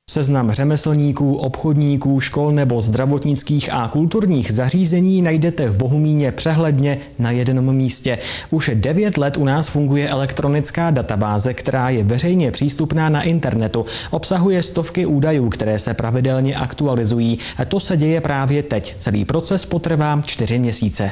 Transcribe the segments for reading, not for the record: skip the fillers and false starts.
Seznam řemeslníků, obchodníků, škol nebo zdravotnických a kulturních zařízení najdete v Bohumíně přehledně na jednom místě. Už 9 let u nás funguje elektronická databáze, která je veřejně přístupná na internetu. Obsahuje stovky údajů, které se pravidelně aktualizují. To se děje právě teď. Celý proces potrvá 4 měsíce.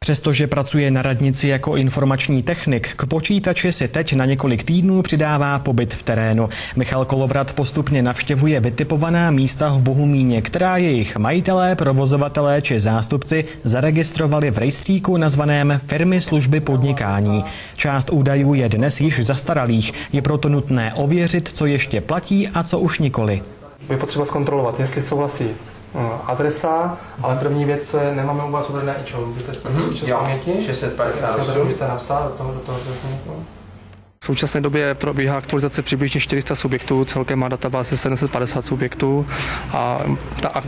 Přestože pracuje na radnici jako informační technik, k počítači si teď na několik týdnů přidává pobyt v terénu. Michal Kolovrat postupně navštěvuje vytipovaná místa v Bohumíně, která jejich majitelé, provozovatelé či zástupci zaregistrovali v rejstříku nazvaném Firmy služby podnikání. Část údajů je dnes již zastaralých, je proto nutné ověřit, co ještě platí a co už nikoli. Je potřeba zkontrolovat, jestli souhlasí adresa, ale první věc, co je, nemáme u vás uvedené ičo. Můžete paměti? 650. Můžete napsat do toho. V současné době probíhá aktualizace přibližně 400 subjektů, celkem má databáze 750 subjektů a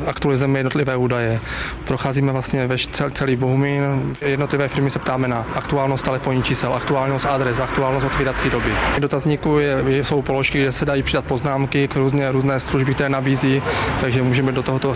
aktualizujeme jednotlivé údaje. Procházíme vlastně celý Bohumín, jednotlivé firmy se ptáme na aktuálnost telefonních čísel, aktuálnost adres, aktuálnost otvírací doby. V dotazníku jsou položky, kde se dají přidat poznámky k různé služby, které nabízí, takže můžeme do tohoto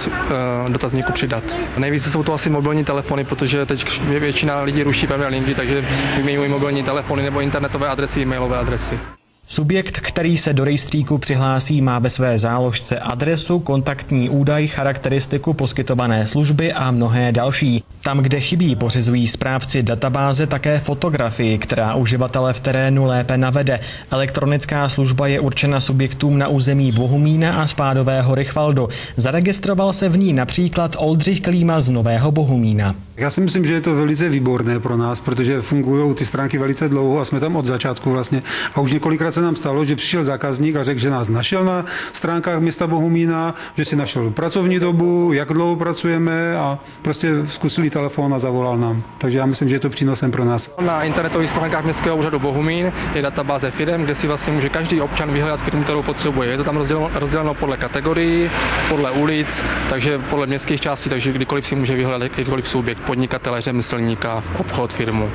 dotazníku přidat. Nejvíce jsou to asi mobilní telefony, protože teď většina lidí ruší pevné linky, takže vyměňují mobilní telefony nebo internetové adresy, e-mailové adresy. Subjekt, který se do rejstříku přihlásí, má ve své záložce adresu, kontaktní údaj, charakteristiku poskytované služby a mnohé další. Tam, kde chybí, pořizují správci databáze také fotografii, která uživatele v terénu lépe navede. Elektronická služba je určena subjektům na území Bohumína a Spádového Rychvaldu. Zaregistroval se v ní například Oldřich Klíma z Nového Bohumína. Já si myslím, že je to velice výborné pro nás, protože fungují ty stránky velice dlouho a jsme tam od začátku vlastně. A už několikrát se nám stalo, že přišel zákazník a řekl, že nás našel na stránkách města Bohumína, že si našel pracovní dobu, jak dlouho pracujeme a prostě zkusili telefon a zavolal nám. Takže já myslím, že je to přínosem pro nás. Na internetových stránkách Městského úřadu Bohumín je databáze firem, kde si vlastně může každý občan vyhledat firmu, kterou potřebuje. Je to tam rozděleno podle kategorií, podle ulic, takže podle městských částí, takže kdykoliv si může vyhledat jakýkoliv subjekt, podnikatele, řemeslníka, obchod, firmu.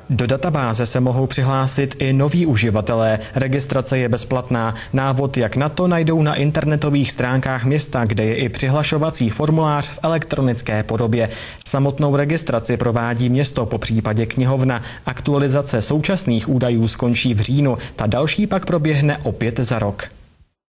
Do databáze se mohou přihlásit i noví uživatelé. Registrace je bezplatná. Návod, jak na to, najdou na internetových stránkách města, kde je i přihlašovací formulář v elektronické podobě. Samotnou registraci provádí město, popřípadě knihovna. Aktualizace současných údajů skončí v říjnu, ta další pak proběhne opět za rok.